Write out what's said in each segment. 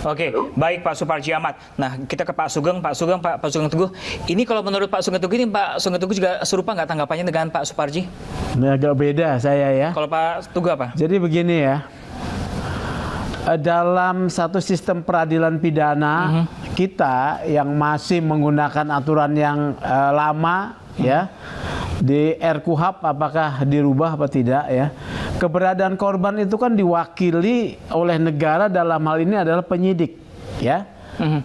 Oke, baik Pak Suparji Ahmad. Nah, kita ke Pak Sugeng, Pak Sugeng Teguh. Ini kalau menurut Pak Sugeng Teguh ini, Pak Sugeng Teguh juga serupa nggak tanggapannya dengan Pak Suparji? Ini agak beda saya ya. Kalau Pak Teguh apa? Jadi begini ya, dalam satu sistem peradilan pidana kita yang masih menggunakan aturan yang lama ya, di RKUHP apakah dirubah apa tidak ya, keberadaan korban itu kan diwakili oleh negara, dalam hal ini adalah penyidik ya,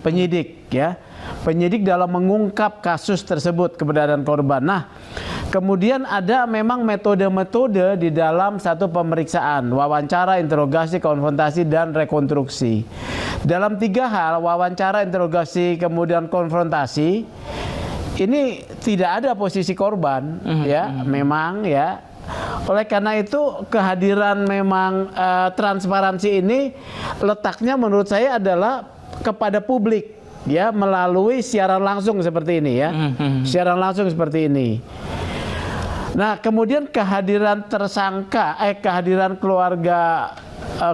penyidik ya, penyidik dalam mengungkap kasus tersebut, keberadaan korban. Nah, kemudian ada memang metode-metode di dalam satu pemeriksaan: wawancara, interogasi, konfrontasi, dan rekonstruksi. Dalam 3 hal, wawancara, interogasi, kemudian konfrontasi, ini tidak ada posisi korban ya, memang ya. Oleh karena itu kehadiran memang transparansi ini letaknya menurut saya adalah kepada publik ya, melalui siaran langsung seperti ini ya, siaran langsung seperti ini. Nah, kemudian kehadiran tersangka, kehadiran keluarga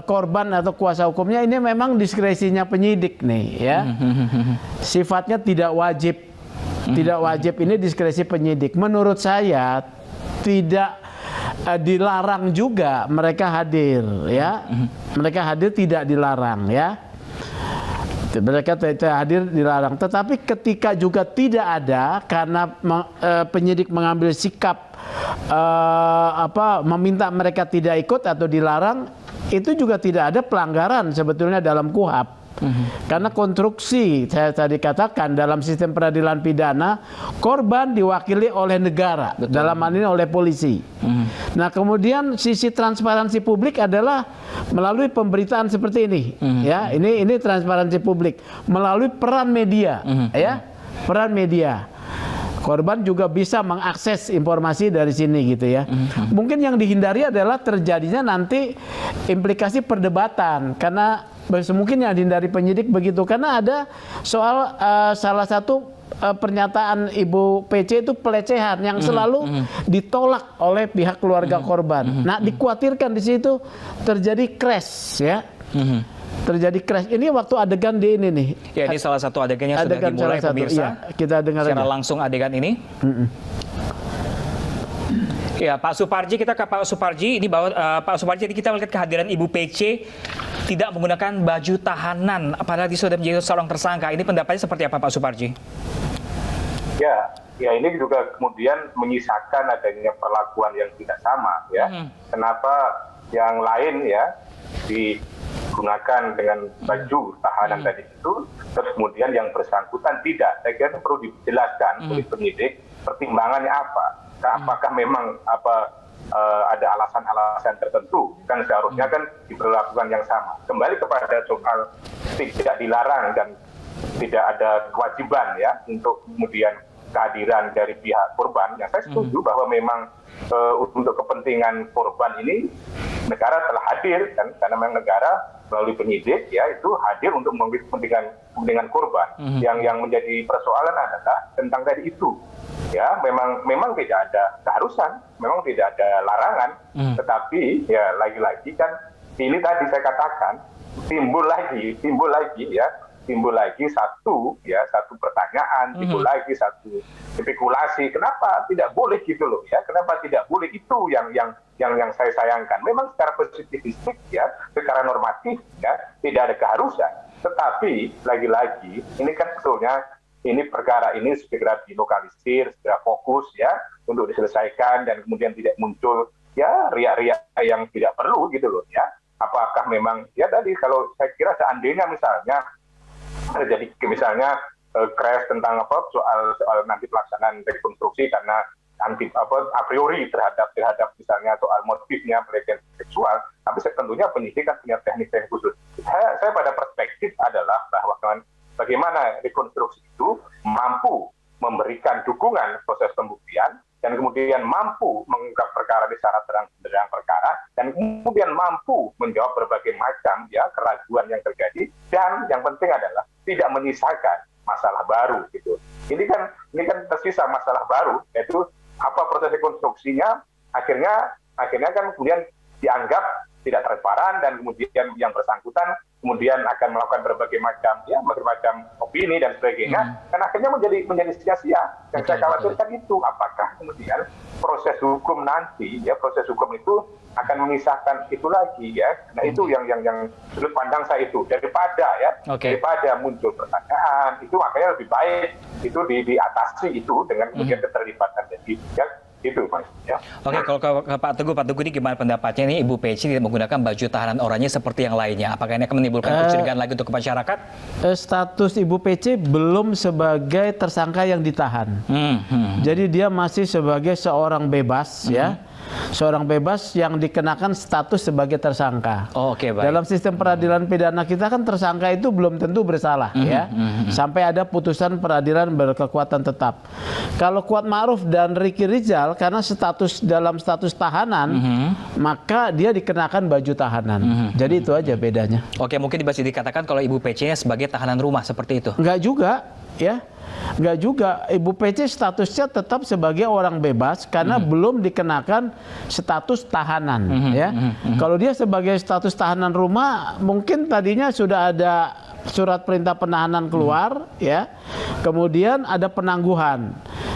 korban atau kuasa hukumnya ini memang diskresinya penyidik nih ya, sifatnya tidak wajib. Tidak wajib, ini diskresi penyidik. Menurut saya tidak dilarang juga mereka hadir ya. Mereka hadir tidak dilarang ya. Mereka tidak hadir dilarang. Tetapi ketika juga tidak ada karena penyidik mengambil sikap meminta mereka tidak ikut atau dilarang, itu juga tidak ada pelanggaran sebetulnya dalam KUHP. Karena konstruksi saya tadi katakan dalam sistem peradilan pidana, korban diwakili oleh negara. Betul. Dalam hal ini oleh polisi. Nah, kemudian sisi transparansi publik adalah melalui pemberitaan seperti ini ya, ini transparansi publik melalui peran media ya, peran media. Korban juga bisa mengakses informasi dari sini gitu ya. Mungkin yang dihindari adalah terjadinya nanti implikasi perdebatan, karena mungkin yang dihindari penyidik begitu, karena ada soal salah satu pernyataan Ibu PC itu pelecehan yang selalu ditolak oleh pihak keluarga korban. Nah, dikhawatirkan di situ terjadi crash ya. Terjadi crash. Ini waktu adegan di ini nih. Ya, ini salah satu adegannya sudah dimulai pemirsa. Ya, kita dengar secara aja langsung adegan ini. Ya, Pak Suparji, kita ke Pak Suparji. Ini bahwa Pak Suparji, kita melihat kehadiran Ibu PC tidak menggunakan baju tahanan, padahal dia sudah menjadi seorang tersangka. Ini pendapatnya seperti apa, Pak Suparji? Ya, ini juga kemudian menyisakan adanya perlakuan yang tidak sama ya. Kenapa yang lain ya digunakan dengan baju tahanan tadi itu, terus kemudian yang bersangkutan tidak? Saya kira perlu dijelaskan oleh penyidik pertimbangannya apa. Apakah memang ada alasan-alasan tertentu? Kan seharusnya kan diberlakukan yang sama. Kembali kepada soal tidak dilarang dan tidak ada kewajiban ya untuk kemudian kehadiran dari pihak korban. Yang saya setuju bahwa memang untuk kepentingan korban ini negara telah hadir kan, karena memang negara melalui penyidik ya itu hadir untuk mengambil kepentingan korban. Yang menjadi persoalan adalah tentang tadi itu. Ya, memang tidak ada keharusan, memang tidak ada larangan, tetapi ya lagi-lagi kan ini tadi saya katakan timbul lagi satu pertanyaan, timbul lagi satu spekulasi, kenapa tidak boleh gitu loh ya, kenapa tidak boleh, itu yang saya sayangkan. Memang secara positifistik ya, secara normatif ya tidak ada keharusan, tetapi lagi-lagi ini kan sebetulnya ini perkara ini segera dilokalisir, segera fokus ya untuk diselesaikan dan kemudian tidak muncul ya riak-riak yang tidak perlu gitu loh ya. Apakah memang ya tadi kalau saya kira seandainya misalnya terjadi misalnya crash tentang soal nanti pelaksanaan rekonstruksi karena a priori terhadap misalnya soal motifnya pelecehan seksual, tapi tentunya penyidik kan punya teknik-teknik khusus. Saya pada perspektif adalah bahwa bagaimana rekonstruksi itu mampu memberikan dukungan proses pembuktian dan kemudian mampu mengungkap perkara di secara terang-benderang perkara dan kemudian mampu menjawab berbagai macam ya keraguan yang terjadi, dan yang penting adalah tidak menyisakan masalah baru gitu. Ini kan tersisa masalah baru, yaitu apa proses rekonstruksinya akhirnya kan kemudian dianggap tidak bertebaran dan kemudian yang bersangkutan kemudian akan melakukan berbagai macam opini dan sebagainya, kan akhirnya menjadi sia-sia. Yang saya khawatirkan itu apakah kemudian proses hukum nanti, proses hukum itu akan memisahkan itu lagi ya. Nah itu yang sudut pandang saya itu daripada muncul pertanyaan itu makanya lebih baik itu diatasi itu dengan kemudian keterlibatan jadi itu Mas. Ya. Oke, kalau ke Pak Teguh ini gimana pendapatnya ini Ibu Pece tidak menggunakan baju tahanan oranye seperti yang lainnya? Apakah ini akan menimbulkan kecurigaan lagi untuk masyarakat? Status Ibu Pece belum sebagai tersangka yang ditahan. Jadi dia masih sebagai seorang bebas ya. Seorang bebas yang dikenakan status sebagai tersangka. Oke, baik. Dalam sistem peradilan pidana kita kan tersangka itu belum tentu bersalah ya. Sampai ada putusan peradilan berkekuatan tetap. Kalau Kuat Ma'ruf dan Ricky Rizal karena dalam status tahanan, maka dia dikenakan baju tahanan. Jadi itu aja bedanya. Oke, mungkin bisa dikatakan kalau Ibu Pece-nya sebagai tahanan rumah seperti itu. Enggak juga, ya. Enggak juga. Ibu Pece statusnya tetap sebagai orang bebas karena belum dikenakan status tahanan, ya. Kalau dia sebagai status tahanan rumah, mungkin tadinya sudah ada surat perintah penahanan keluar, ya. Kemudian ada penangguhan.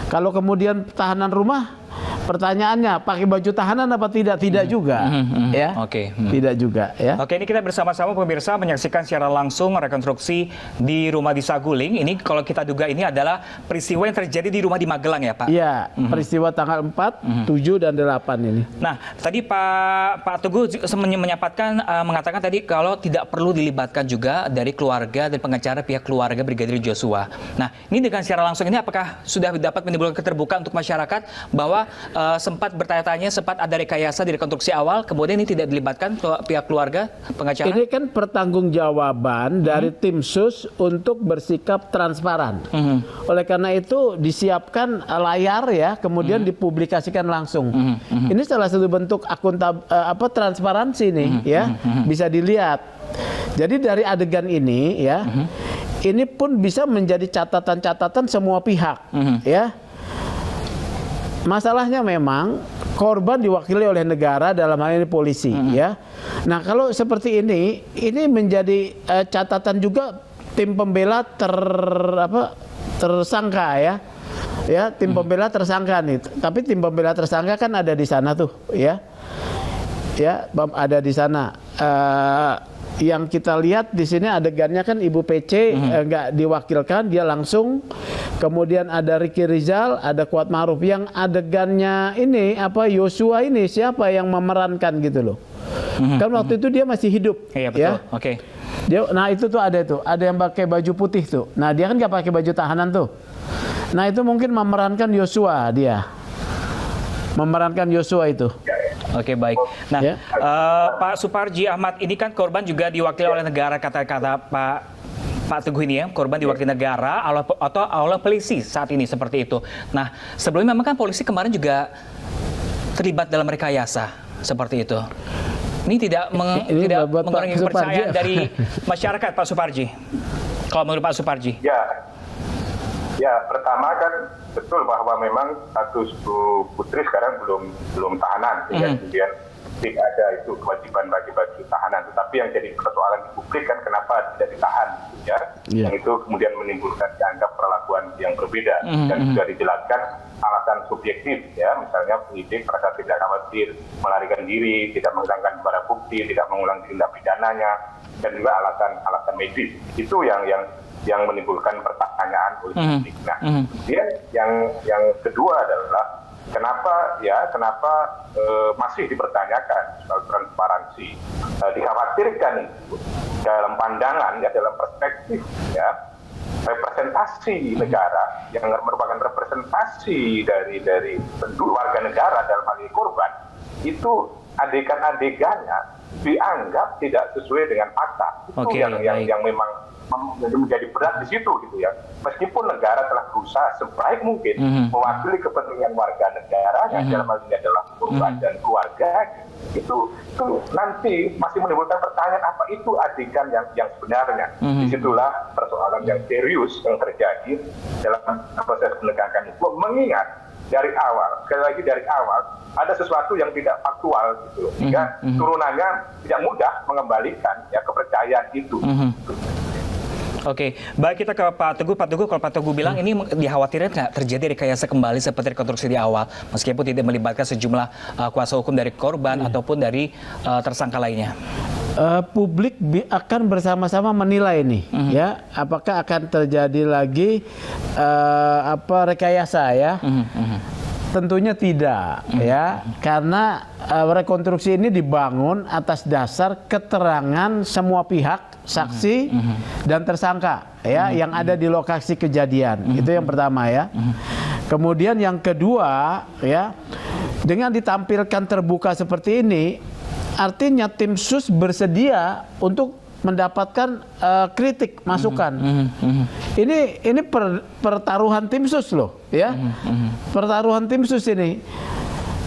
Kalau kemudian tahanan rumah, pertanyaannya pakai baju tahanan apa tidak? Tidak juga, ya. Oke. Tidak juga, ya. Oke, ini kita bersama-sama pemirsa menyaksikan secara langsung rekonstruksi di rumah di Saguling. Ini kalau kita duga ini adalah peristiwa yang terjadi di rumah di Magelang ya, Pak? Iya, peristiwa tanggal 4, 7 dan 8 ini. Nah, tadi Pak Teguh mengatakan tadi kalau tidak perlu dilibatkan juga dari keluarga dan pengacara pihak keluarga Brigadir Joshua. Nah, ini dengan secara langsung ini apakah sudah dapat menimbulkan keterbukaan untuk masyarakat bahwa sempat bertanya-tanya, sempat ada rekayasa di rekonstruksi awal, kemudian ini tidak dilibatkan pihak keluarga, pengacara? Ini kan pertanggungjawaban dari tim sus untuk bersikap transparan. Oleh karena itu disiapkan layar ya, kemudian dipublikasikan langsung. Ini salah satu bentuk transparansi nih ya, bisa dilihat. Jadi dari adegan ini ya, ini pun bisa menjadi catatan-catatan semua pihak ya. Masalahnya memang korban diwakili oleh negara dalam hal ini polisi ya. Nah, kalau seperti ini menjadi catatan juga tim pembela tersangka ya. Ya, tim pembela tersangka nih. Tapi tim pembela tersangka kan ada di sana tuh ya. Ya, ada di sana. Yang kita lihat di sini adegannya kan Ibu Pece nggak diwakilkan, dia langsung. Kemudian ada Ricky Rizal, ada Kuat Ma'ruf. Yang adegannya ini Yosua ini siapa yang memerankan gitu loh? Kan waktu itu dia masih hidup. Iya betul. Ya? Oke. Nah itu tuh ada yang pakai baju putih tuh. Nah dia kan nggak pakai baju tahanan tuh. Nah itu mungkin memerankan Yosua dia. Memerankan Yosua itu. Oke, baik. Nah, Pak Suparji Ahmad ini kan korban juga diwakili oleh negara, kata Pak Teguh ini ya, korban diwakili negara atau oleh polisi saat ini seperti itu. Nah, sebelumnya memang kan polisi kemarin juga terlibat dalam rekayasa seperti itu. Ini tidak mengurangi kepercayaan dari masyarakat, Pak Suparji. Kalau menurut Pak Suparji. Ya, pertama kan betul bahwa memang status Bu Putri sekarang belum tahanan, kemudian tidak ada itu kewajiban bagi tahanan. Tetapi yang jadi persoalan di publik kan kenapa tidak ditahan, gitu ya? Yang itu kemudian menimbulkan dianggap perlakuan yang berbeda dan sudah dijelaskan alasan subjektif, ya, misalnya penyidik merasa tidak khawatir melarikan diri, tidak menghilangkan barang bukti, tidak mengulang tindak pidananya, dan juga alasan medis. Itu yang menimbulkan pertanyaan oleh publik. Nah, kemudian yang kedua adalah kenapa masih dipertanyakan soal transparansi, dikhawatirkan itu dalam pandangan ya, dalam perspektif ya, representasi negara yang merupakan representasi dari warga negara dalam hal ini korban, itu adegan-adegannya dianggap tidak sesuai dengan fakta. Itu yang memang menjadi berat di situ gitu ya. Meskipun negara telah berusaha sebaik mungkin mewakili kepentingan warga negaranya, dalam hal ini adalah korban dan keluarga, itu nanti masih menimbulkan pertanyaan apa itu adegan yang sebenarnya. Disitulah persoalan yang serius yang terjadi dalam proses penegakan hukum, mengingat dari awal, sekali lagi dari awal, ada sesuatu yang tidak faktual gitu loh. Sehingga turunannya tidak mudah mengembalikan ya kepercayaan itu. Oke, baik, kita ke Pak Teguh. Pak Teguh, kalau Pak Teguh bilang ini dikhawatirkan nggak terjadi rekayasa kembali seperti rekonstruksi di awal, meskipun tidak melibatkan sejumlah kuasa hukum dari korban ataupun dari tersangka lainnya. Publik akan bersama-sama menilai nih, ya, apakah akan terjadi lagi rekayasa ya? Tentunya tidak, ya, karena rekonstruksi ini dibangun atas dasar keterangan semua pihak, saksi dan tersangka, ya, yang ada di lokasi kejadian. Itu yang pertama, ya. Kemudian yang kedua, ya, dengan ditampilkan terbuka seperti ini, artinya tim sus bersedia untuk mendapatkan kritik, masukan. Ini pertaruhan tim sus loh, ya. Pertaruhan tim sus ini.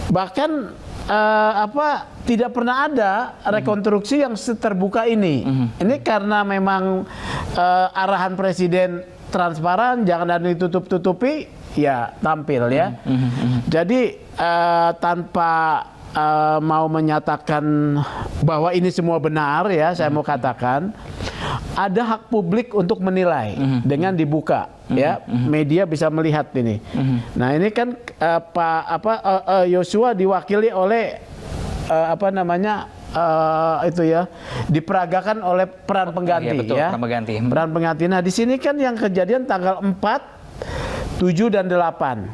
Bahkan tidak pernah ada rekonstruksi yang seterbuka ini. Ini karena memang arahan presiden transparan, jangan ada ditutup-tutupi, ya tampil, ya. Jadi tanpa mau menyatakan bahwa ini semua benar, ya, saya mau katakan ada hak publik untuk menilai dengan dibuka, ya, media bisa melihat ini. Nah, ini kan Yosua diwakili oleh itu, ya, diperagakan oleh peran pengganti, ya, betul, ya, peran pengganti. Nah, di sini kan yang kejadian tanggal 4, 7 dan 8.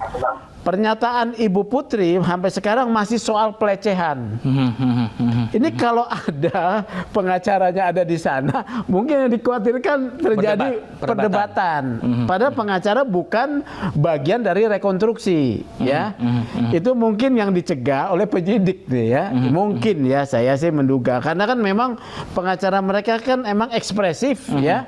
Pernyataan Ibu Putri sampai sekarang masih soal pelecehan. Ini kalau ada pengacaranya ada di sana, mungkin yang dikhawatirkan terjadi perdebatan. Padahal pengacara bukan bagian dari rekonstruksi, ya. Itu mungkin yang dicegah oleh penyidik, ya. Mungkin, ya, saya sih menduga. Karena kan memang pengacara mereka kan emang ekspresif, ya.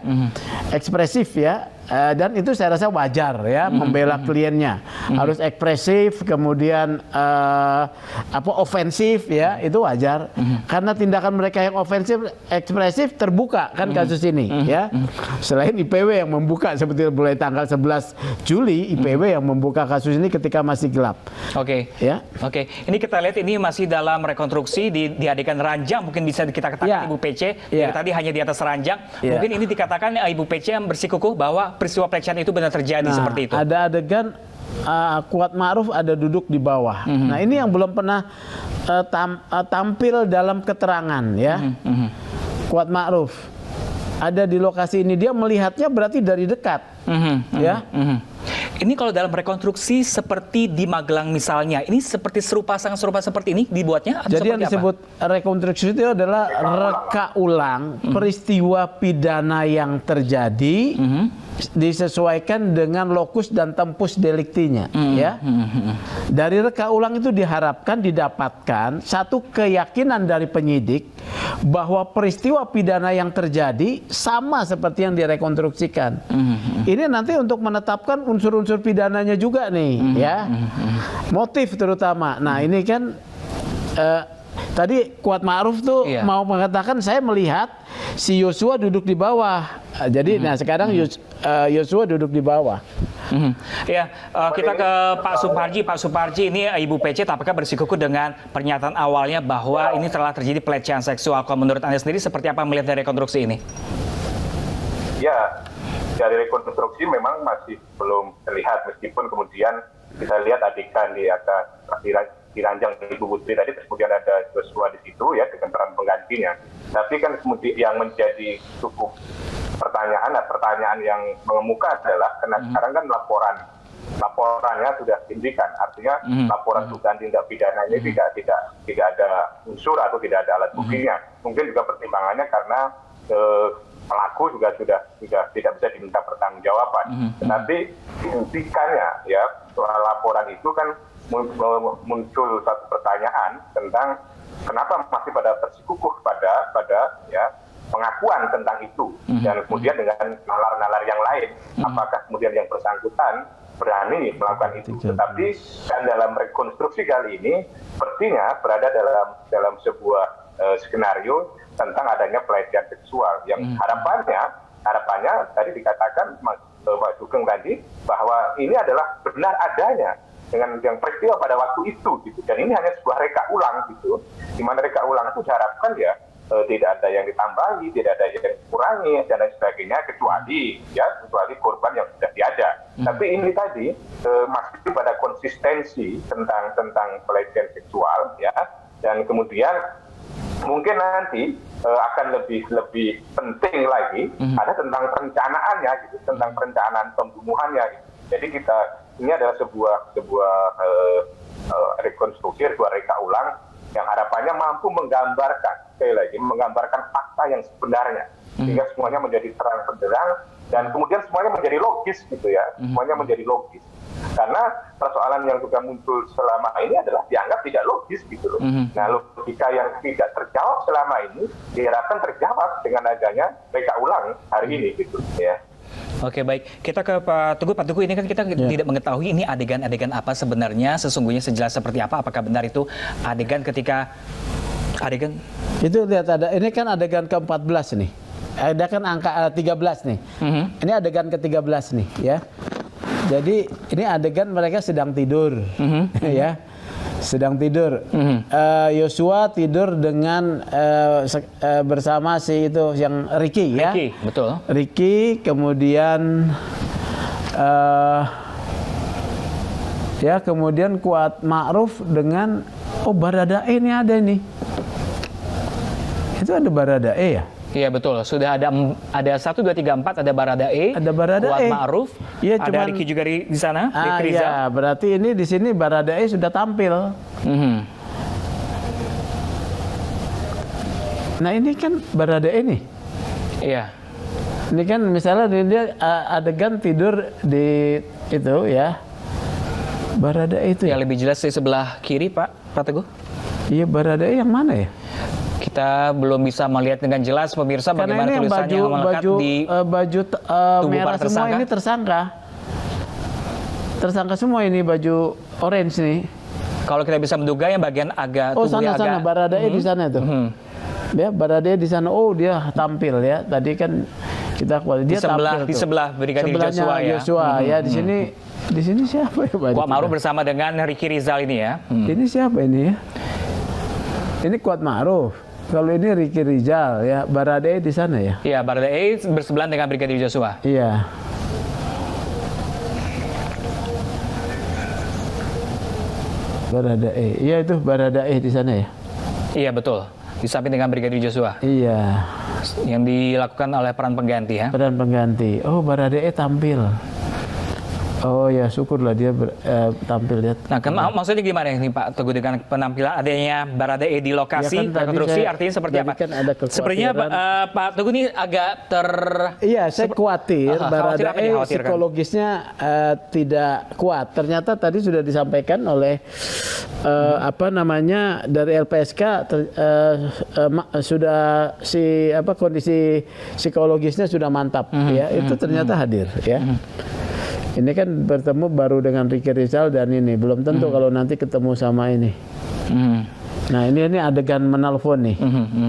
Ekspresif, ya. Dan itu saya rasa wajar, ya, membela kliennya. Harus ekspresif, kemudian ofensif, ya, itu wajar. Karena tindakan mereka yang ofensif, ekspresif terbuka kan kasus ini, ya. Selain IPW yang membuka seperti mulai tanggal 11 Juli, IPW yang membuka kasus ini ketika masih gelap. Oke. Ya. Oke. Ini kita lihat ini masih dalam rekonstruksi di adegan ranjang, mungkin bisa kita katakan, ya. Ibu PC dari tadi hanya di atas ranjang. Ya. Mungkin ini dikatakan Ibu PC yang bersikukuh bahwa peristiwa pelecehan itu benar terjadi, seperti itu. Ada adegan Kuat Ma'ruf ada duduk di bawah. Nah, ini yang belum pernah tampil dalam keterangan, ya. Kuat Ma'ruf ada di lokasi ini, dia melihatnya berarti dari dekat, ya. Ini kalau dalam rekonstruksi seperti di Magelang misalnya, ini seperti sangat serupa seperti ini dibuatnya? Atau jadi yang disebut rekonstruksi itu adalah reka ulang peristiwa pidana yang terjadi, disesuaikan dengan lokus dan tempus deliktinya, ya. Dari reka ulang itu diharapkan didapatkan satu keyakinan dari penyidik bahwa peristiwa pidana yang terjadi sama seperti yang direkonstruksikan. Ini nanti untuk menetapkan unsur-unsur pidananya juga nih, ya. Motif terutama. Nah, ini kan tadi Kuat Ma'ruf tuh mau mengatakan saya melihat si Yosua duduk di bawah. Jadi nah sekarang Yosua duduk di bawah. Ya, kita ke Pak Suparji. Pak Suparji, ini Ibu PC apakah bersikukuh dengan pernyataan awalnya bahwa ini telah terjadi pelecehan seksual? Kalau menurut Anda sendiri seperti apa melihat dari rekonstruksi ini? Ya, dari rekonstruksi memang masih belum terlihat, meskipun kemudian kita lihat adegan di atas di ranjang Ibu Putri tadi, kemudian ada Joshua di situ, ya, dengan peran penggantinya. Tapi kan kemudian yang menjadi cukup pertanyaan yang mengemuka adalah karena sekarang kan laporannya sudah dihentikan, artinya laporan dugaan tindak pidana ini tidak ada unsur atau tidak ada alat buktinya. Mungkin juga pertimbangannya karena pelaku juga sudah tidak bisa diminta pertanggungjawaban. Tetapi dihentikannya, ya, soal laporan itu kan muncul satu pertanyaan tentang kenapa masih pada bersikukuh pada ya pengakuan tentang itu, dan kemudian dengan nalar-nalar yang lain, apakah kemudian yang bersangkutan berani melakukan itu. Tetapi kan dalam rekonstruksi kali ini sepertinya berada dalam sebuah skenario tentang adanya pelecehan seksual yang harapannya tadi dikatakan Pak Sugeng tadi bahwa ini adalah benar adanya yang peristiwa pada waktu itu gitu. Dan ini hanya sebuah reka ulang gitu, di mana reka ulang itu diharapkan ya tidak ada yang ditambahi, tidak ada yang dikurangi dan lain sebagainya, kecuali korban yang sudah tiada. Tapi ini tadi masih pada konsistensi tentang pelecehan seksual ya, dan kemudian mungkin nanti akan lebih penting lagi ada tentang perencanaannya gitu, tentang perencanaan pembunuhannya gitu. Jadi ini adalah sebuah rekonstruksi, sebuah reka ulang yang harapannya mampu menggambarkan, sekali lagi, menggambarkan fakta yang sebenarnya, sehingga semuanya menjadi terang benderang dan kemudian semuanya menjadi logis gitu ya, semuanya menjadi logis. Karena persoalan yang juga muncul selama ini adalah dianggap tidak logis gitu loh. Nah, logika yang tidak terjawab selama ini diharapkan terjawab dengan adanya reka ulang hari ini gitu ya. Oke, baik. Kita ke Pak Teguh. Pak Teguh, ini kan kita tidak mengetahui ini adegan-adegan apa sebenarnya, sesungguhnya sejelas seperti apa. Apakah benar itu adegan ketika adegan? Itu lihat ada, ini kan adegan ke-14 nih. Ada kan angka 13 nih. Ini adegan ke-13 nih ya. Jadi ini adegan mereka sedang tidur, ya, sedang tidur. Yosua tidur dengan bersama si itu yang Ricky, ya. Ricky, betul. Ricky, kemudian ya kemudian Kuat Ma'ruf dengan Baradae ini ada nih. Itu ada Baradae ya? Iya betul, sudah ada 1, 2, 3, 4, ada Baradae, Kuat Ma'ruf, ya, ada Ricky juga di sana, Ricky Rizal. Iya, berarti ini di sini Baradae sudah tampil. Nah ini kan Baradae nih. Iya. Ini kan misalnya dia adegan tidur di itu ya. Baradae itu. Yang lebih jelas di sebelah kiri, Pak Teguh. Iya, Baradae yang mana ya? Kita belum bisa melihat dengan jelas pemirsa bagaimana tulisannya yang melekat di baju merah semua ini tersangka. Tersangka semua ini baju orange nih. Kalau kita bisa menduga yang bagian agak tubuhnya sana Baradae di sana tuh. Ya, Baradae di sana. Dia tampil ya. Tadi kan kita dia di sebelah Brigadir Joshua ya. Ya di sini siapa ya? Kuat Ma'ruf bersama dengan Ricky Rizal ini ya. Ini siapa ini ya? Ini Kuat Ma'ruf. Kalau ini Ricky Rizal ya, Baradae di sana ya. Iya, Baradae bersebelahan dengan Brigadir Joshua. Iya. Baradae. Iya itu Baradae di sana ya. Iya betul. Di samping dengan Brigadir Joshua. Iya. Yang dilakukan oleh peran pengganti ya. Peran pengganti. Baradae tampil. Ya syukurlah dia tampil lihat. Nah, maksudnya gimana ini Pak Teguh dengan penampilan adanya Baradae di lokasi rekonstruksi artinya seperti apa? Kan ada sebenarnya Pak Teguh ini agak Iya, saya khawatir Baradae psikologisnya tidak kuat. Ternyata tadi sudah disampaikan oleh dari LPSK sudah kondisi psikologisnya sudah mantap ya. Itu ternyata hadir ya. Ini kan bertemu baru dengan Ricky Rizal dan ini belum tentu kalau nanti ketemu sama ini. Nah ini adegan menelpon nih.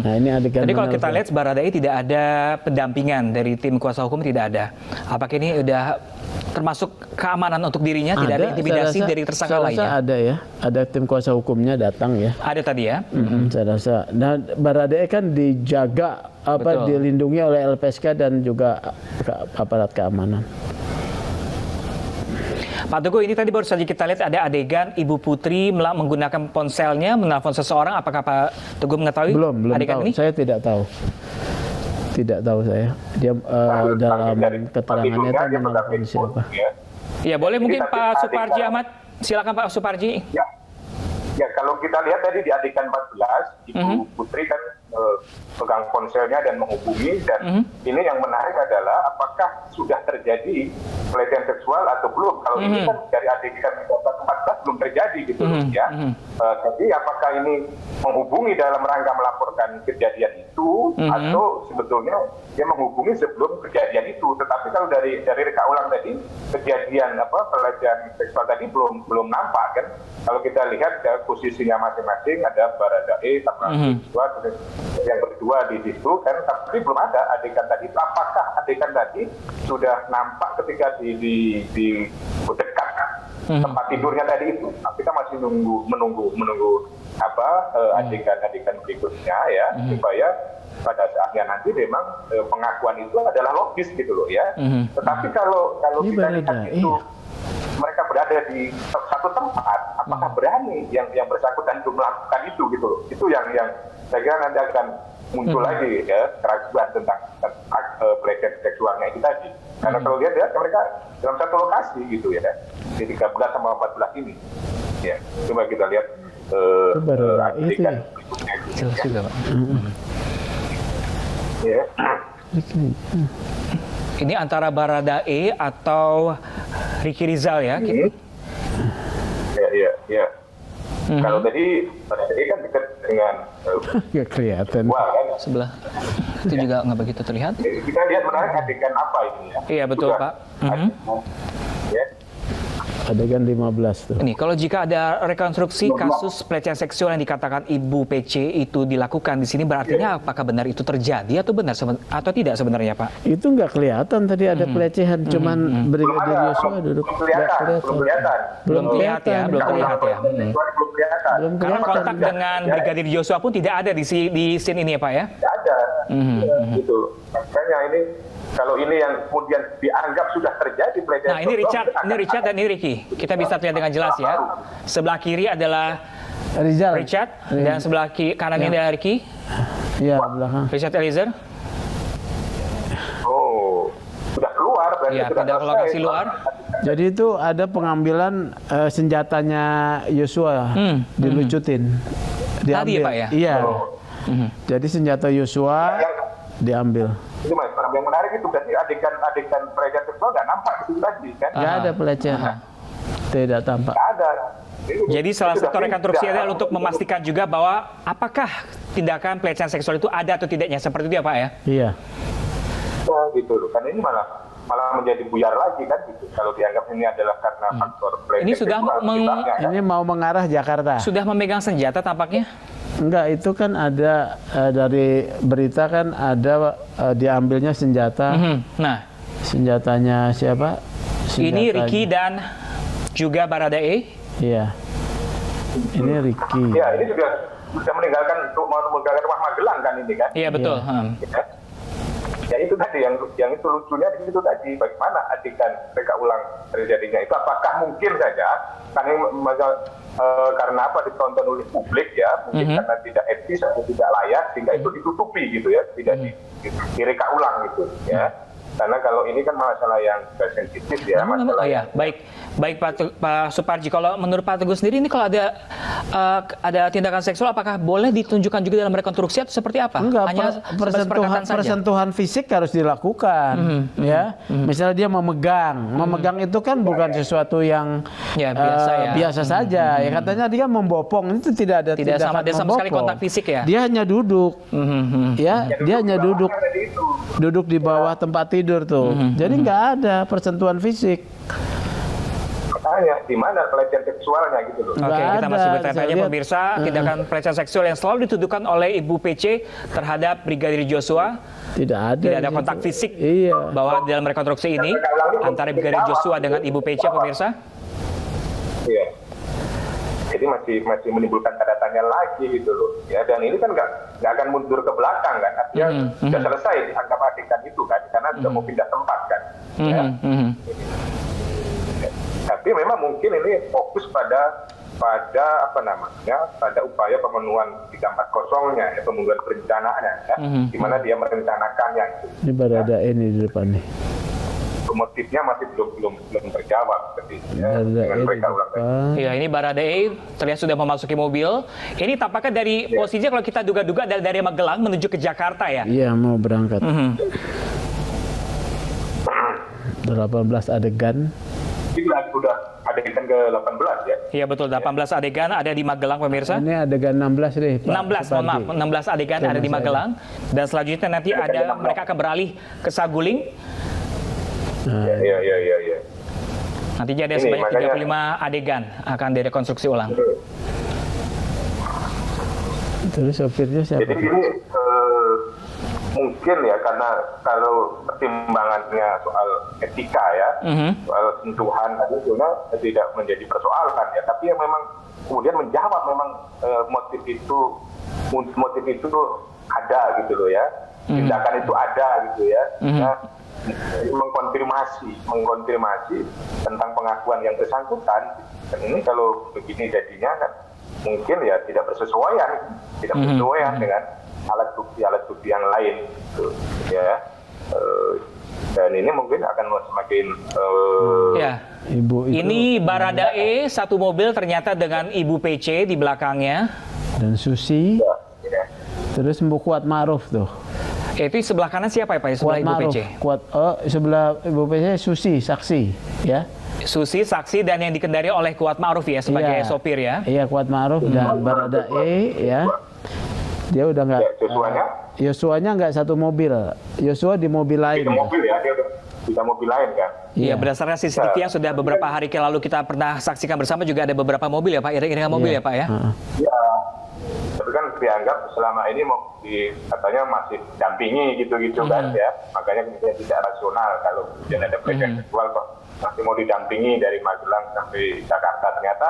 Nah ini adegan. Jadi kalau kita lihat Baradae tidak ada pendampingan dari tim kuasa hukum, tidak ada. Apakah ini udah termasuk keamanan untuk dirinya? Tidak ada intimidasi dari tersangka lainnya? Ada ya, ada tim kuasa hukumnya datang ya. Ada tadi ya. Saya rasa. Nah Baradae kan dijaga dilindungi oleh LPSK dan juga aparat keamanan. Pak Teguh, ini tadi baru saja kita lihat ada adegan Ibu Putri menggunakan ponselnya menelpon seseorang. Apakah Pak Teguh mengetahui belum adegan tahu. ini? Saya tidak tahu. Tidak tahu saya. Dia dalam keterangannya itu menelpon siapa. Ya boleh mungkin Pak Suparji Ahmad. Silakan Pak Suparji. Ya kalau kita lihat tadi di adegan 14, Ibu Putri kan pegang ponselnya dan menghubungi dan ini yang menarik adalah apakah sudah terjadi pelecehan seksual atau belum. Kalau ini kan dari adegan 14 belum terjadi gitu ya. Jadi apakah ini menghubungi dalam rangka melaporkan kejadian itu atau sebetulnya dia menghubungi sebelum kejadian itu. Tetapi kalau dari reka ulang tadi kejadian pelecehan seksual tadi belum nampak kan. Kalau kita lihat ya, posisinya masing-masing ada Baradae sama Joshua yang berdua di situ kan, tapi belum ada adegan tadi. Apakah adegan tadi sudah nampak ketika di dekat tempat tidurnya tadi itu. Nah, kita masih menunggu adegan-adegan berikutnya ya, supaya pada saatnya nanti memang pengakuan itu adalah logis gitu loh ya. Tetapi kalau kita lihat itu mereka berada di satu tempat, apakah berani yang bersangkutan untuk melakukan itu gitu loh. Itu yang saya kira nanti akan muncul lagi ya keraguan tentang pelecehan seksualnya itu tadi. Karena kalau lihat ya mereka dalam satu lokasi gitu ya, di 13 sama 14 ini. Ya, coba kita lihat adegan berikutnya. Jelas juga, Pak. Ya. Ini antara Baradae atau Ricky Rizal ya? Ya. Kalau tadi Baradae kan dekat dengan Nggak kelihatan. wah kan. Sebelah. Itu juga nggak begitu terlihat. Kita lihat menarik adegan apa ini ya. Iya, betul, Pak. Ya. Adegan 15 tuh. Ini, kalau jika ada rekonstruksi kasus pelecehan seksual yang dikatakan Ibu PC itu dilakukan di sini, berartinya apakah benar itu terjadi atau atau tidak sebenarnya, Pak? Itu nggak kelihatan tadi ada pelecehan, cuman Brigadir Yosua duduk. Belum terlihat ya. Belum kelihatan. Karena kontak dengan Brigadir Yosua pun tidak ada di scene ini ya, Pak ya? Tidak ada. Gitu. Makanya ini kalau ini yang kemudian dianggap sudah terjadi pelecehan. Nah, ini Richard dan ini Ricky. Kita bisa lihat dengan jelas ya. Sebelah kiri adalah Richard dan sebelah kanannya adalah Ricky. Iya, belakang. Richard Eliezer. Oh, sudah keluar berarti Iya, sudah pindah ke lokasi luar. Jadi itu ada pengambilan senjatanya Yosua dilucutin. Tadi ya, Pak ya? Iya. Jadi senjata Yosua diambil. Itu Mas, yang menarik itu berarti adegan pelecehan seksual nggak nampak di situ tadi kan? Nggak ada pelecehan. Tidak tampak. Nggak ada. Jadi salah satu rekonstruksi adalah untuk memastikan juga bahwa apakah tindakan pelecehan seksual itu ada atau tidaknya, seperti itu ya, Pak ya? Iya. Oh, gitu loh. Kan ini malah menjadi buyar lagi kan gitu. Kalau dianggap ini adalah karena faktor pelecehan Ini sudah seksual akibatnya, kan? Ini mau mengarah Jakarta. Sudah memegang senjata tampaknya? Enggak, itu kan ada dari berita kan ada diambilnya senjata. Nah, Senjatanya siapa? ini Ricky dan juga Baradae. Iya. Ini Ricky. Ya, ini sudah meninggalkan rumah Magelang kan ini kan? Iya, betul. Ya itu tadi yang itu lucunya di situ tadi, bagaimana adegan reka ulang terjadinya itu, apakah mungkin saja karena apa ditonton oleh publik ya, mungkin karena tidak etis atau tidak layak sehingga itu ditutupi gitu ya, tidak direka ulang gitu ya. Karena kalau ini kan masalah yang sensitif ya. Baik Pak Suparji, kalau menurut Pak Teguh sendiri ini kalau ada tindakan seksual, apakah boleh ditunjukkan juga dalam rekonstruksi atau seperti apa? Enggak, hanya persentuhan fisik harus dilakukan, ya. Misalnya dia memegang itu kan bukan sesuatu yang biasa saja. Ya katanya dia membopong, itu tidak ada sama sekali kontak fisik ya. Dia hanya duduk, ya. Dia hanya duduk di bawah tempat tidur tuh. Jadi nggak ada persentuhan fisik. Makanya di mana pelecehan seksualnya gitu loh. Oke, kita masih bertanya pemirsa, tindakan pelecehan seksual yang selalu dituduhkan oleh Ibu PC terhadap Brigadir Joshua tidak ada kontak fisik. Iya. Bahwa dalam rekonstruksi ini antara Brigadir Joshua dengan Ibu PC, pemirsa. Iya. Jadi masih menimbulkan tanda tanya lagi gitu loh. Ya, dan ini kan nggak akan mundur ke belakang kan. Artinya sudah selesai dianggap adegan itu kan, karena sudah mau pindah tempat kan. Ya. Tapi memang mungkin ini fokus pada upaya pemenuhan 340-nya, ya, pembunuhan perencanaannya, ya, di mana dia merencanakannya. Ini Baradae ini di depan nih. Motifnya masih belum terjawab. Iya, ini Baradae terlihat sudah memasuki mobil. Ini tampaknya dari posisinya kalau kita duga-duga dari Magelang menuju ke Jakarta ya. Iya, mau berangkat. 18 adegan. Ini sudah adegan ke-18 ya? Iya betul, 18 adegan ada di Magelang pemirsa. Ini adegan 16 deh, Pak. 16 adegan ada di Magelang. Dan selanjutnya nanti mereka akan beralih ke Saguling. Iya. Nantinya ada sebanyak 35 adegan akan direkonstruksi ulang. Terus sopirnya siapa? Jadi ini mungkin ya, karena kalau pertimbangannya soal etika ya, soal sentuhan tadi sebenarnya tidak menjadi persoalan ya, tapi yang memang kemudian menjawab memang motif itu ada gitu loh ya, tindakan itu ada gitu ya. Nah, mengkonfirmasi tentang pengakuan yang bersangkutan. Dan ini kalau begini jadinya kan mungkin ya tidak bersesuaian dengan alat bukti yang lain gitu, ya. Dan ini mungkin akan semakin Ibu itu, ini Baradae satu mobil ternyata dengan Ibu PC di belakangnya. dan Susi, ya. terus Mbok Kuat Ma'ruf tuh. Itu sebelah kanan siapa ya Pak? Sebelah Kuat Ibu Ma'ruf, PC. sebelah Ibu PC Susi, saksi, ya. Susi saksi dan yang dikendari oleh Kuat Ma'ruf ya sebagai Iya. sopir ya. Iya, Kuat Ma'ruf dan Baradae, ya. Dia udah nggak. Ya, Joshua-nya? Yosua-nya nggak satu mobil. Yosua di mobil lain. Di mobil ya, dia udah bisa mobil lain kan. Iya, berdasarkan CCTV yang sudah beberapa hari lalu kita pernah saksikan bersama juga ada beberapa mobil ya Pak, iring-iringan mobil ya Pak ya. Ya, tapi kan dianggap selama ini katanya masih dampingi gitu-gitu kan ya. Makanya kemudian tidak rasional kalau kemudian ada pelecehan seksual kok masih mau didampingi dari Magelang sampai Jakarta. Ternyata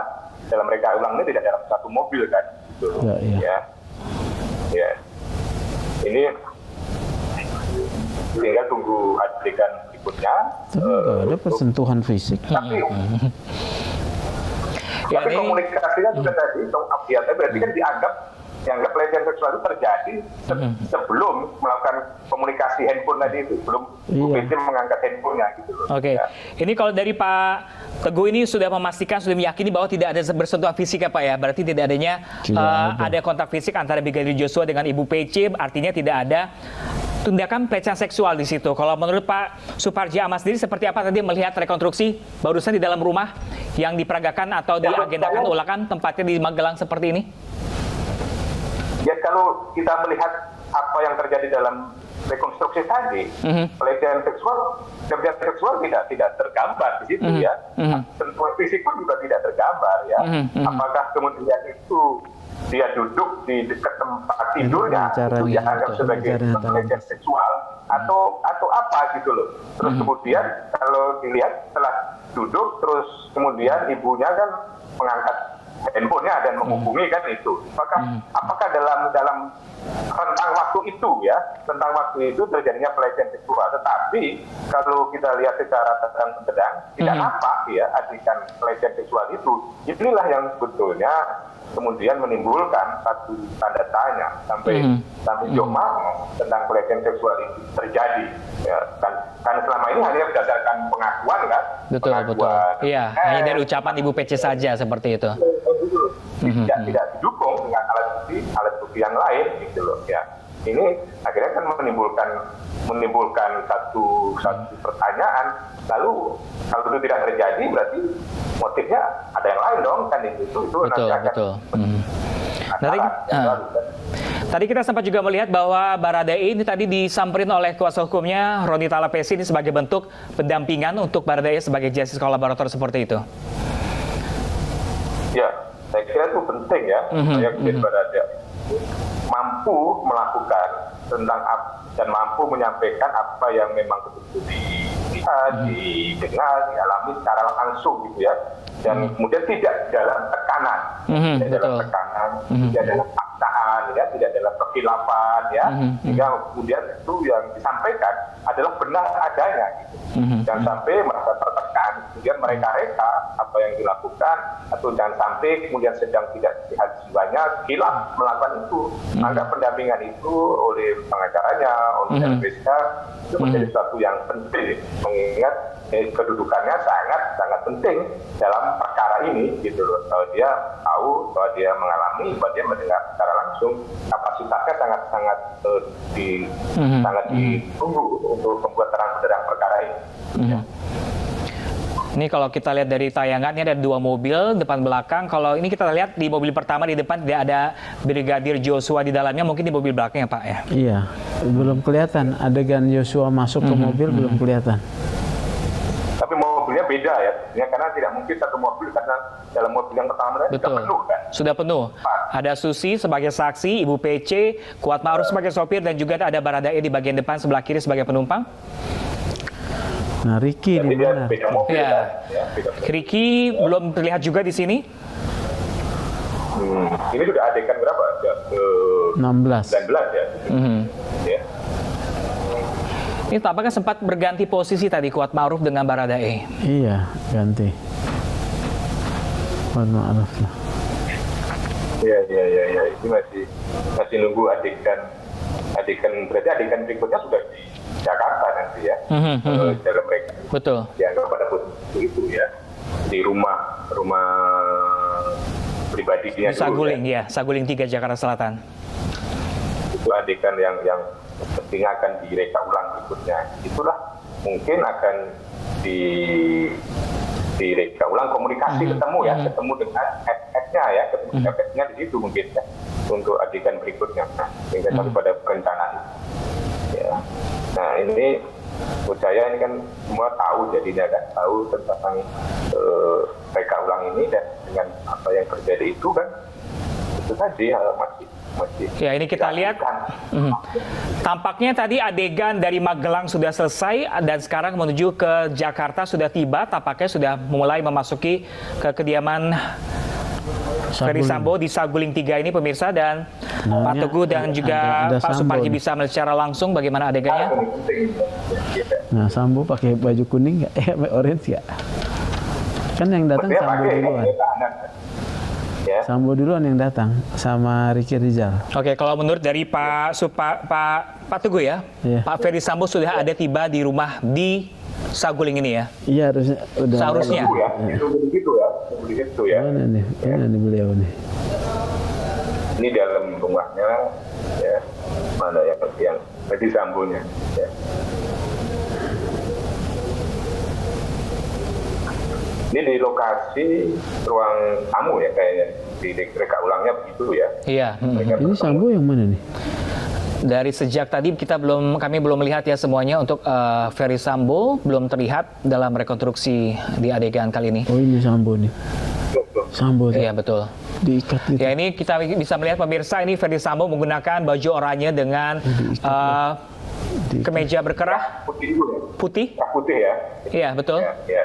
dalam reka ulang ini tidak dalam satu mobil kan. Gitu. Ya. Ya. Ini tinggal tunggu adegan berikutnya. Tapi nggak ada persentuhan fisik. Tapi Ya, ini- komunikasinya juga tadi, berarti kan dianggap pelecehan seksual itu terjadi sebelum melakukan komunikasi handphone tadi itu, sebelum Bu Iya. Pece mengangkat handphonenya gitu loh. Oke, Ya. ini kalau dari Pak Teguh ini sudah memastikan, sudah meyakini bahwa tidak ada bersentuhan fisik ya Pak ya, berarti tidak adanya ada kontak fisik antara Brigadir Joshua dengan Ibu PC, artinya tidak ada tindakan pelecehan seksual di situ. Kalau menurut Pak Suparji Ahmad sendiri seperti apa tadi melihat rekonstruksi barusan di dalam rumah yang diperagakan atau diagendakan ulangan tempatnya di Magelang seperti ini? Ya kalau kita melihat apa yang terjadi dalam rekonstruksi tadi, pelecehan seksual tidak tergambar di situ ya. Sentuhan fisik pun juga tidak tergambar ya. Apakah kemudian itu dia duduk di dekat tempat tidurnya itu dianggap sebagai pelecehan seksual atau apa gitu loh. Terus kemudian kalau dilihat setelah duduk terus kemudian ibunya kan mengangkat handphonenya dan menghubungi kan itu. Apakah dalam rentang waktu itu terjadinya pelecehan seksual? Tetapi kalau kita lihat secara terang-terang tidak nampak ya adegan pelecehan seksual itu. Inilah yang sebetulnya kemudian menimbulkan satu tanda tanya sampai jauh mana tentang pelecehan seksual itu terjadi. Ya, kan selama ini hanya berdasarkan pengakuan kan. Betul. Iya, hanya dari ucapan Ibu PC saja seperti itu. Tidak didukung dengan alat bukti yang lain gitu loh ya. Ini akhirnya kan menimbulkan satu pertanyaan. Lalu kalau itu tidak terjadi berarti motifnya ada yang lain dong kan itu nanti akan Tadi kita sempat juga melihat bahwa Baradae ini tadi disamperin oleh kuasa hukumnya Roni Talapesi ini sebagai bentuk pendampingan untuk Baradae sebagai justice kolaborator seperti itu. Ya, saya kira itu penting ya. Saya kira Baradae mampu melakukan dan mampu menyampaikan apa yang memang betul-betul dilihat, didengar, dialami secara langsung gitu ya. Dan kemudian tidak dalam tekanan, tidak dalam paksaan, ya, tidak dalam kekhilafan, ya. Sehingga kemudian itu yang disampaikan adalah benar adanya, gitu. Jangan sampai merasa tertekan, kemudian mereka-reka apa yang dilakukan, atau jangan sampai kemudian sedang tidak sehat jiwanya, hilaf melakukan itu. Maka pendampingan itu oleh pengacaranya, oleh LPSK, itu menjadi sesuatu yang penting, mengingat kedudukannya sangat penting dalam perkara ini gitu loh. Kalau dia tahu, bahwa dia mengalami, bahwa dia mendengar secara langsung, kapasitasnya sangat ditunggu untuk membuat terang-benderang perkara ini. Ini kalau kita lihat dari tayangan, ini ada dua mobil depan belakang. Kalau ini kita lihat di mobil pertama di depan tidak ada Brigadir Joshua di dalamnya, mungkin di mobil belakang ya Pak ya? Iya, belum kelihatan adegan Joshua masuk ke mobil, belum kelihatan. Tapi mobilnya beda ya, tentunya karena tidak mungkin satu mobil karena dalam mobil yang pertama tadi sudah penuh kan. Sudah penuh. Ada Susi sebagai saksi, Ibu PC, Kuat Ma'ruf sebagai sopir, dan juga ada Baradae di bagian depan sebelah kiri sebagai penumpang. Nah, Ricky di mana? Beda mobil Ya. kan. Ya, beda. Ricky belum terlihat juga di sini. Ini sudah adegan berapa? Ya, 16. 19 ya. Ya. Ini tampaknya sempat berganti posisi tadi Kuat Ma'ruf dengan Baradae. Iya, ganti. Mohon maaf lah. Ya. Ini masih nunggu adegan berarti adegan berikutnya sudah di Jakarta nanti ya. Dalam mereka. Betul. Dianggap pada posisi itu ya. Di rumah pribadi dia Di Saguling ya, Saguling 3 Jakarta Selatan. Itu adegan yang penting akan direka ulang berikutnya. Itulah mungkin akan direka ulang komunikasi ketemu dengan FX-nya ya, ketemu FX-nya di situ mungkin ya untuk adegan berikutnya. Sehingga sampai pada perencanaan. Ya. Nah ini menurut saya ini kan semua tahu jadinya kan, tahu tentang reka ulang ini, dan dengan apa yang terjadi itu kan itu tadi masih Ya, ini kita lihat. Tampaknya tadi adegan dari Magelang sudah selesai dan sekarang menuju ke Jakarta sudah tiba. Tampaknya sudah mulai memasuki ke kediaman Ferdy Sambo di Saguling 3 ini pemirsa, dan Pak Teguh dan juga ada Pak Sambo Suparji nih. bisa melihat secara langsung bagaimana adegannya. Nah, Sambo pakai baju kuning nggak? Orange nggak? Kan yang datang Sambo duluan. Ya. Sambo duluan yang datang sama Ricky Rizal. Oke, kalau menurut dari Pak Teguh ya, Iya. Pak Ferdy Sambo sudah ada tiba di rumah di Saguling ini ya. Iya, harusnya udah. Seharusnya. Itu begitu ya. Mana nih? Mana nih beliau nih? Ini dalam rumahnya ya, mana yang Ferdy Sambonya ya. Ini di lokasi ruang tamu ya, kayaknya di reka ulangnya begitu ya. Iya. Ini Sambo yang mana nih? Dari sejak tadi kami belum melihat ya semuanya untuk Ferdy Sambo belum terlihat dalam rekonstruksi di adegan kali ini. Oh, ini Sambo nih. Sambo. Iya betul. Diikat gitu. Ya, ini kita bisa melihat pemirsa, ini Ferdy Sambo menggunakan baju oranye dengan kemeja berkerah Putih itu ya. putih. Putih ya. Iya betul. Ya.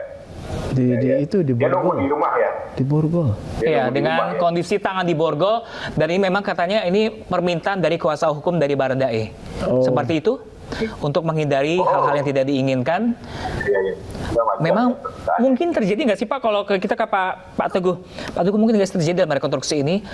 Itu di Dia nunggu di borgol. rumah ya. Di borgol. Dia Iya, nunggu di dengan rumah, ya. kondisi tangan di borgol, dan ini memang katanya ini permintaan dari kuasa hukum dari Baradae. Oh. Seperti itu, untuk menghindari hal-hal yang tidak diinginkan. Iya. Memang mungkin terjadi nggak sih Pak, kalau kita ke Pak Teguh mungkin nggak terjadi dalam rekonstruksi ini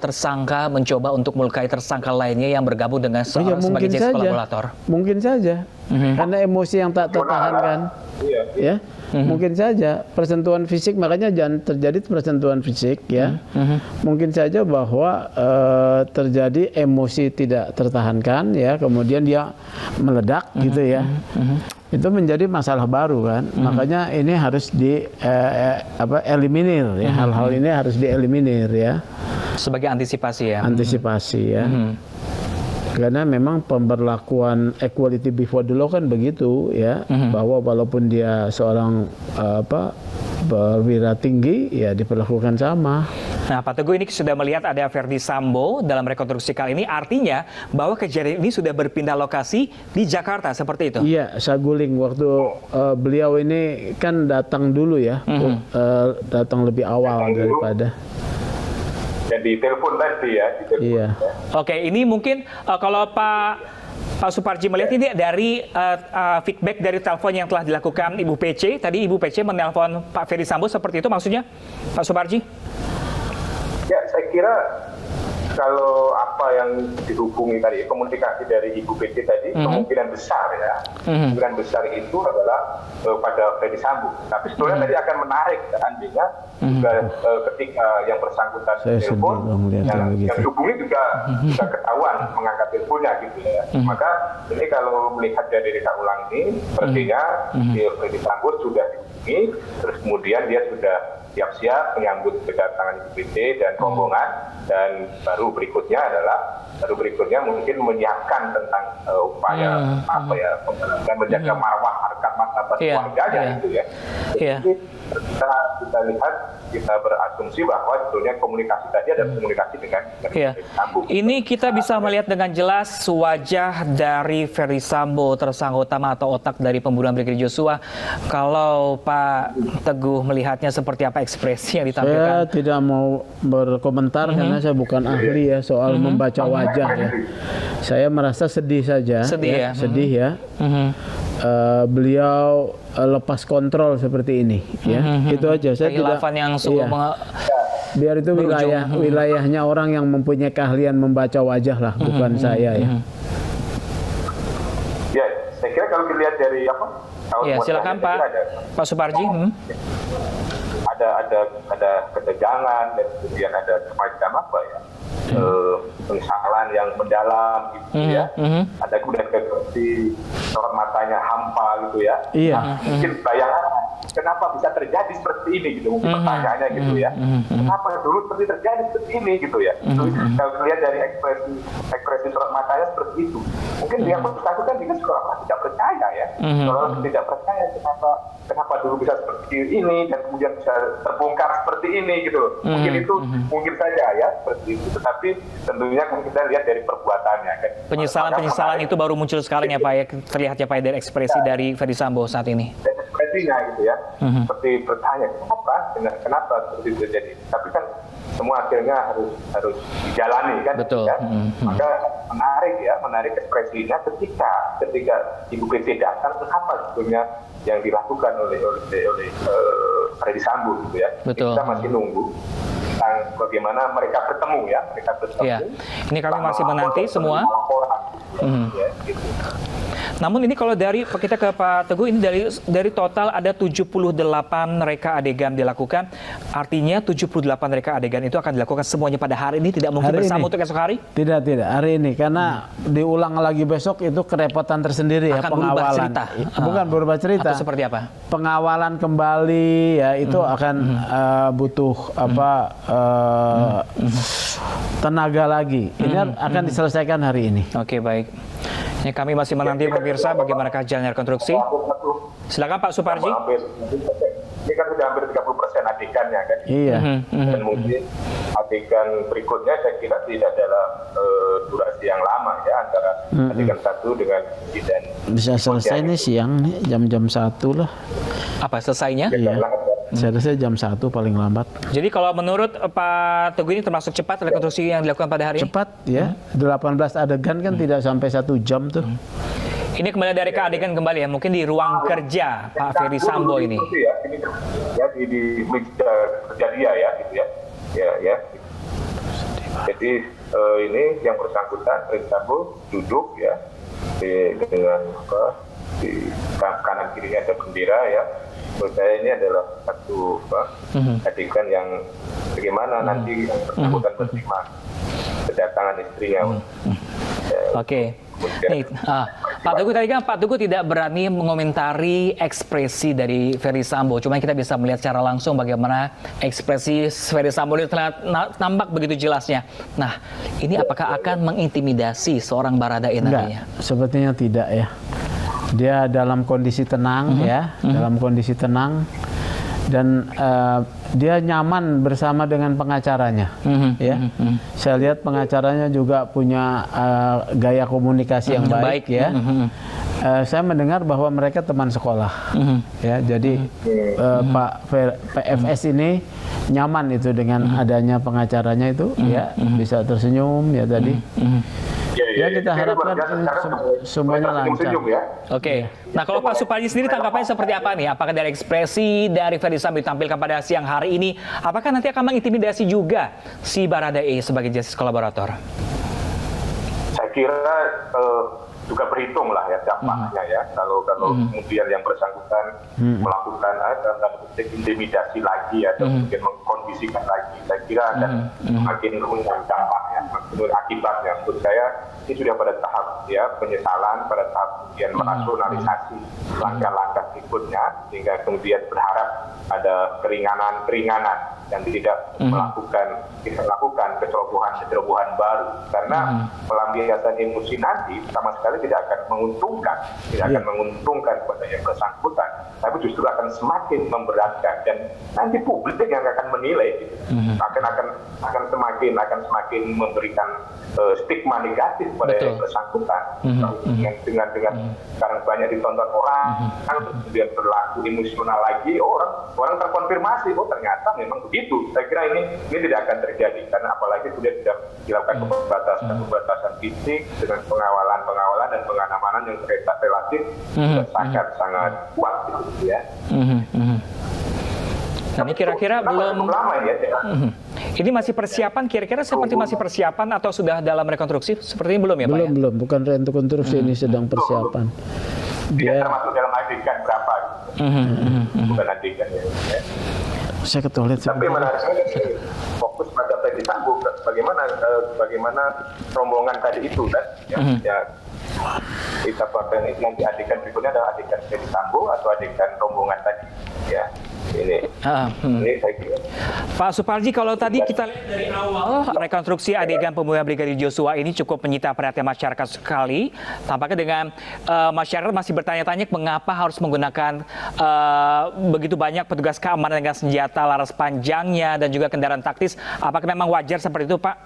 tersangka mencoba untuk melukai tersangka lainnya yang bergabung dengan seorang sebagai mungkin justice saja. kolaborator. Mungkin saja. Karena emosi yang tak tertahankan. Iya. Ya, mungkin saja persentuhan fisik, makanya jangan terjadi persentuhan fisik ya. Mungkin saja bahwa terjadi emosi tidak tertahankan ya, kemudian dia meledak gitu ya. Itu menjadi masalah baru kan. Makanya ini harus eliminir ya. Hal-hal ini harus dieliminir ya. Sebagai antisipasi ya. Antisipasi ya. Karena memang pemberlakuan equality before the law kan begitu ya, bahwa walaupun dia seorang perwira tinggi ya diperlakukan sama. Nah, Pak Teguh ini sudah melihat ada Ferdy Sambo dalam rekonstruksi kali ini, artinya bahwa kejadian ini sudah berpindah lokasi di Jakarta seperti itu. Iya, Saguling waktu beliau ini kan datang dulu ya, datang lebih awal daripada. Dan di telepon tadi ya. Iya. Oke, ini mungkin kalau Pak Suparji melihat ini dari feedback dari telepon yang telah dilakukan Ibu PC. Tadi Ibu PC menelpon Pak Ferdy Sambo seperti itu maksudnya, Pak Suparji? Ya, saya kira kalau apa yang dihubungi tadi, komunikasi dari Ibu PC tadi, kemungkinan besar ya, kemungkinan besar itu adalah pada Ferdy Sambo. Tapi sebetulnya tadi akan menarik seandainya juga ketika yang bersangkutan Saya telepon, sedih kalau melihat yang begitu. yang dihubungi juga ketahuan mengangkat teleponnya gitu ya. Maka ini kalau melihat dari reka ulang ini, sepertinya Ferdy Sambo sudah dihubungi, terus kemudian dia sudah siap-siap menyambut kedatangan Ibu PC dan rombongan, dan baru berikutnya mungkin menyiapkan tentang upaya pembangunan, menjaga marwah harkat martabat pendapat keluarganya gitu ya. Jadi kita lihat, kita berasumsi bahwa sebetulnya komunikasi tadi ada komunikasi dengan Sambo. Ini kita bisa melihat dengan jelas wajah dari Ferdy Sambo, tersangka utama atau otak dari pembunuhan Brigadir Joshua. Kalau Pak Teguh melihatnya seperti apa ekspresi yang ditampilkan? Saya tidak mau berkomentar karena saya bukan ahli ya soal membaca wajah ya. Saya merasa sedih saja. Sedih ya. Sedih ya. Beliau lepas kontrol seperti ini ya. Itu aja. Saya tidak yang sungguh biar itu wilayahnya orang yang mempunyai keahlian membaca wajah lah, bukan saya ya. Ya, saya kira kalau dilihat dari apa? Silakan Pak Suparji. Ada ketegangan dan kemudian ada semacam apa ya? Penyesalan yang mendalam gitu ya. Ada kemudian seperti sorot matanya hampa gitu ya. Mungkin bayangan kenapa bisa terjadi seperti ini gitu, mungkin pertanyaannya gitu ya. Kenapa dulu seperti terjadi seperti ini gitu ya. Kalau lihat dari ekspresi sorot matanya seperti itu, mungkin dia bersangkutan juga seolah tidak percaya ya. Seolah tidak percaya kenapa dulu bisa seperti ini dan kemudian bisa terbongkar seperti ini gitu. Mungkin itu mungkin saja ya seperti itu. Tetapi tentunya kan kita lihat dari perbuatannya kan. Penyesalan itu baru muncul sekarang ya Pak ya, terlihat ya Pak dari ekspresi dari Ferdy Sambo saat ini. Ekspresinya gitu ya. Seperti bertanya kenapa seperti itu terjadi. Tapi kan semua akhirnya harus dijalani kan. Betul. Ya? Maka menarik ekspresinya ketika Ibu PT datang, apa sebetulnya yang dilakukan oleh Ferdy Sambo gitu ya. Betul. Kita masih nunggu tentang bagaimana mereka bertemu ya. Ini kami masih menanti semua. Ya, gitu. Namun ini kalau kita ke Pak Teguh, ini dari total ada 78 reka adegan dilakukan. Artinya 78 reka adegan itu akan dilakukan semuanya pada hari ini, tidak mungkin bersama untuk esok hari? Tidak, hari ini. Karena diulang lagi besok itu kerepotan tersendiri ya, pengawalan. Berubah cerita? Bukan berubah cerita. Atau seperti apa? Pengawalan kembali ya itu akan butuh tenaga lagi. Ini akan diselesaikan hari ini. Oke, baik. Ini kami masih menanti pemirsa bagaimana jalannya rekonstruksi. Silakan Pak Suparji. Ini kan sudah hampir 30% adegannya kan. Iya. Dan mungkin adegan berikutnya saya kira tidak dalam durasi yang lama ya, antara adegan 1 dengan dan bisa selesai nih siang nih, jam 1 lah. Apa selesainya? Iya. Saya rasa jam 1 paling lambat. Jadi kalau menurut Pak Teguh ini termasuk cepat rekonstruksi yang dilakukan pada hari ini? Cepat ya. 18 adegan kan tidak sampai 1 jam tuh. Ini kembali dari ke adegan kembali ya, mungkin di ruang kerja Pak Ferdy Sambo ini. Ya, di meja kerja dia ya, gitu ya. Ya. Jadi ini yang bersangkutan Ferdy Sambo duduk ya dengan di kanan kirinya ada bendera ya. Menurut saya ini adalah satu adegan yang bagaimana nanti yang bersangkutan menerima kedatangan istrinya. Oke. Nih, Pak Teguh tadi kan Pak Teguh tidak berani mengomentari ekspresi dari Ferdy Sambo. Cuma kita bisa melihat secara langsung bagaimana ekspresi Ferdy Sambo itu nampak begitu jelasnya. Nah, ini apakah akan mengintimidasi seorang Baradae nantinya? Sepertinya tidak ya. Dia dalam kondisi tenang ya, dalam kondisi tenang dan dia nyaman bersama dengan pengacaranya. Ya, saya lihat pengacaranya juga punya gaya komunikasi yang baik ya. Saya mendengar bahwa mereka teman sekolah. Ya, jadi Pak PFS ini nyaman itu dengan adanya pengacaranya itu, ya bisa tersenyum ya tadi. Ya kita harapkan semuanya lancar. Oke. Nah kalau Pak Suparji sendiri tanggapannya seperti apa nih? Apakah dari ekspresi dari Ferdy Sambo ditampilkan pada siang hari ini, apakah nanti akan mengintimidasi juga si Baradae sebagai justice kolaborator? Saya kira juga berhitung lah ya dampaknya ya. Kalau kemudian yang bersangkutan melakukan intimidasi lagi atau mungkin mengkondisikan lagi, saya kira akan makin runyam dampaknya, akibatnya. Menurut saya ini sudah pada tahap ya penyesalan, pada tahap kemudian merasionalisasi langkah-langkah berikutnya, sehingga kemudian berharap ada keringanan dan tidak melakukan kecerobohan baru, karena pelampiasan emosi nanti sama sekali tidak akan menguntungkan, tidak akan menguntungkan kepada yang bersangkutan, tapi justru akan semakin memberatkan dan nanti publik yang akan menilai, gitu. akan semakin memberikan stigma negatif pada yang bersangkutan. Dengan sekarang banyak ditonton orang, kemudian berlaku emosional lagi, orang terkonfirmasi, oh ternyata memang begitu. Saya kira ini tidak akan terjadi karena apalagi sudah dilakukan pembatasan fisik dengan pengawalan dan pengamanan yang relatif sangat kuat, gitu ya. Nah, ini kira-kira belum lama ya. Ini masih persiapan, kira-kira seperti masih persiapan atau sudah dalam rekonstruksi? Sepertinya belum ya, Pak? Belum, bukan rekonstruksi, ini sedang persiapan. Dia termasuk dalam adegan berapa? Bukan adegan ya. Saya ke toilet. Tapi menariknya fokus pada Ferdy Sambo, bagaimana rombongan tadi itu kan? Ya, kita pada nanti adegan berikutnya adalah adegan Ferdy Sambo atau adegan rombongan tadi, ya. Ini saya kira. Pak Suparji, kalau tadi kita lihat dari awal rekonstruksi adegan pembunuhan Brigadir Joshua ini cukup menyita perhatian masyarakat sekali. Tampaknya dengan masyarakat masih bertanya-tanya mengapa harus menggunakan begitu banyak petugas keamanan dengan senjata laras panjangnya dan juga kendaraan taktis. Apakah memang wajar seperti itu, Pak?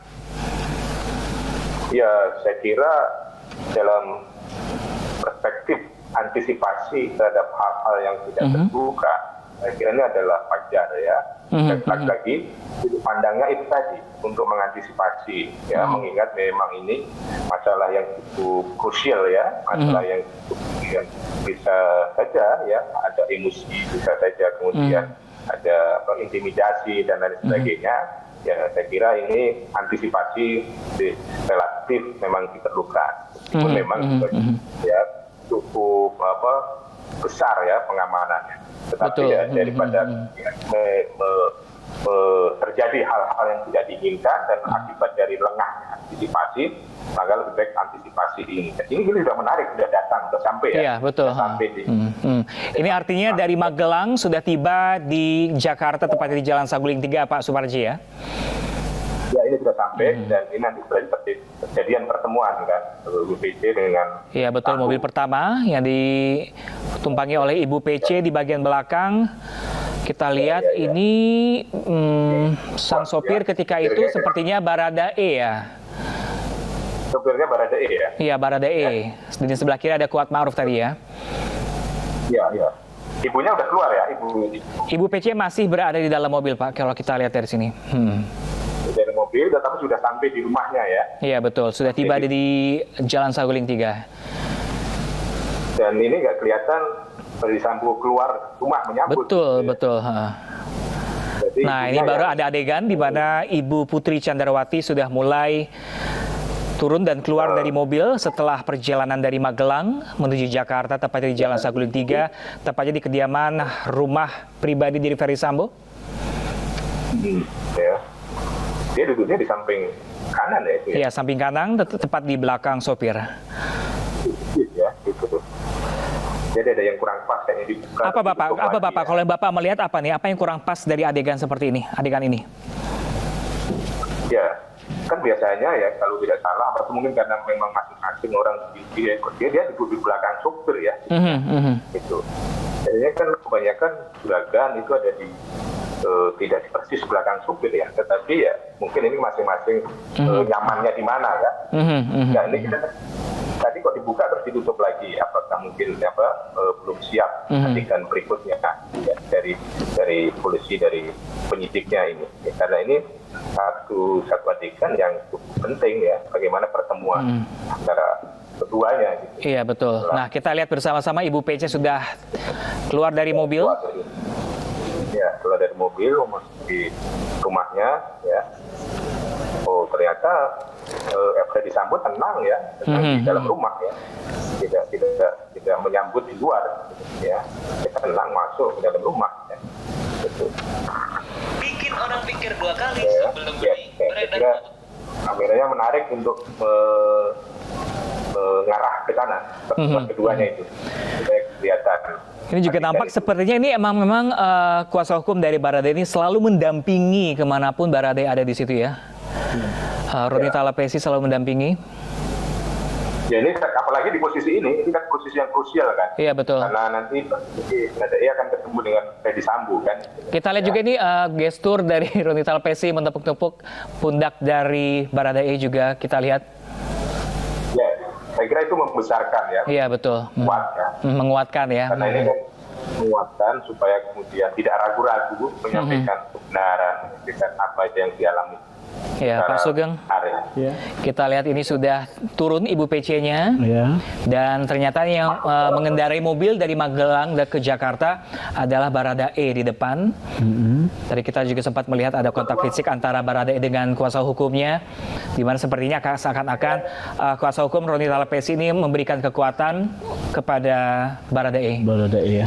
Ya, saya kira dalam perspektif antisipasi terhadap hal-hal yang tidak terduga, saya kira ini adalah wajar ya. Lagi sudut pandangnya itu tadi untuk mengantisipasi ya, mengingat memang ini masalah yang cukup krusial ya, masalah yang cukup bisa saja ya ada emosi, bisa saja kemudian ada intimidasi dan lain sebagainya. Ya, saya kira ini antisipasi relatif memang diperlukan. Memang ya cukup besar ya pengamanannya. Tetapi ya, daripada terjadi hal-hal yang tidak diinginkan dan akibat dari lengahnya antisipasi, maka lebih baik antisipasi ini. Ini sudah menarik, sudah datang, sudah sampai ya. Iya, betul. Sampai di, Ini artinya dari Magelang sudah tiba di Jakarta, tepatnya di Jalan Saguling 3, Pak Suparji ya? Ya, ini sudah sampai dan ini nanti terjadian pertemuan kan Ibu PC dengan. Iya, betul. Mobil pertama yang ditumpangi oleh Ibu PC di bagian belakang. Kita lihat ini sang sopir ketika itu sepertinya Baradae ya. Sopirnya Baradae ya? Iya, Baradae. Di sebelah kiri ada Kuat Ma'ruf tadi ya. Iya, iya. Ibunya udah keluar ya, Ibu PC masih berada di dalam mobil, Pak, kalau kita lihat dari sini. Dari mobil, tapi sudah sampai di rumahnya ya. Iya, betul. Sudah tiba di Jalan Saguling 3. Dan ini nggak kelihatan Ferdy Sambo keluar rumah menyambut. Betul, gitu ya. betul. Jadi, nah, ini baru ada adegan di mana Ibu Putri Candrawati sudah mulai turun dan keluar dari mobil setelah perjalanan dari Magelang menuju Jakarta, tepatnya di Jalan Saguling 3, tepatnya di kediaman rumah pribadi dari Ferdy Sambo. Ya. Dia duduknya di samping kanan ya? Iya, samping kanan, tepat di belakang sopir. Ya, gitu. Jadi ada yang kurang pas kayaknya dibuka. Apa Bapak? Kalau Bapak melihat apa nih? Apa yang kurang pas dari adegan seperti ini? Adegan ini? Ya, kan biasanya ya kalau tidak salah, atau mungkin karena memang masing-masing orang dia duduk di belakang sopir ya. Gitu. Jadinya kan kebanyakan juragan itu ada di tidak persis belakang supir ya, tetapi ya mungkin ini masing-masing nyamannya di mana ya. Nah, ini kita tadi kok dibuka terus ditutup lagi, apakah mungkin belum siap adegan berikutnya ya, dari polisi, dari penyidiknya ini ya, karena ini satu adegan yang cukup penting ya, bagaimana pertemuan antara keduanya gitu. Iya, betul. Nah, kita lihat bersama-sama Ibu PC sudah keluar dari mobil. Ya, keluar dari mobil, memasuki rumahnya, ya. Oh, ternyata Ferdy Sambo tenang ya, tenang di dalam rumah ya, tidak menyambut di luar, ya. Dia tenang masuk ke dalam rumah. Ya. Gitu. Bikin orang pikir dua kali sebelum beredar. Kameranya menarik untuk mengarah ke sana, keduanya itu, supaya kelihatan. Ini juga nampak sepertinya ini memang kuasa hukum dari Baradae ini selalu mendampingi kemanapun Baradae ada di situ ya. Roni Talapesi selalu mendampingi. Ya ini apalagi apalagi di posisi ini kan posisi yang krusial kan. Iya, betul. Karena nanti Baradae akan ketemu dengan Ferdy Sambo kan. Kita lihat juga ini gestur dari Roni Talapesi menepuk-tepuk pundak dari Baradae juga kita lihat. Ya, saya kira itu membesarkan ya. Iya, betul. Kuat ya. Menguatkan ya. Karena ini kan menguatkan supaya kemudian tidak ragu-ragu menyampaikan kebenaran, menyampaikan apa yang dialami. Ya, Pak Sugeng. Ya. Kita lihat ini sudah turun Ibu PC-nya. Ya. Dan ternyata yang mengendarai mobil dari Magelang ke Jakarta adalah Baradae di depan. Tadi kita juga sempat melihat ada kontak fisik antara Baradae dengan kuasa hukumnya, di mana sepertinya seakan-akan kuasa hukum Roni Talapesi ini memberikan kekuatan kepada Baradae. Baradae ya.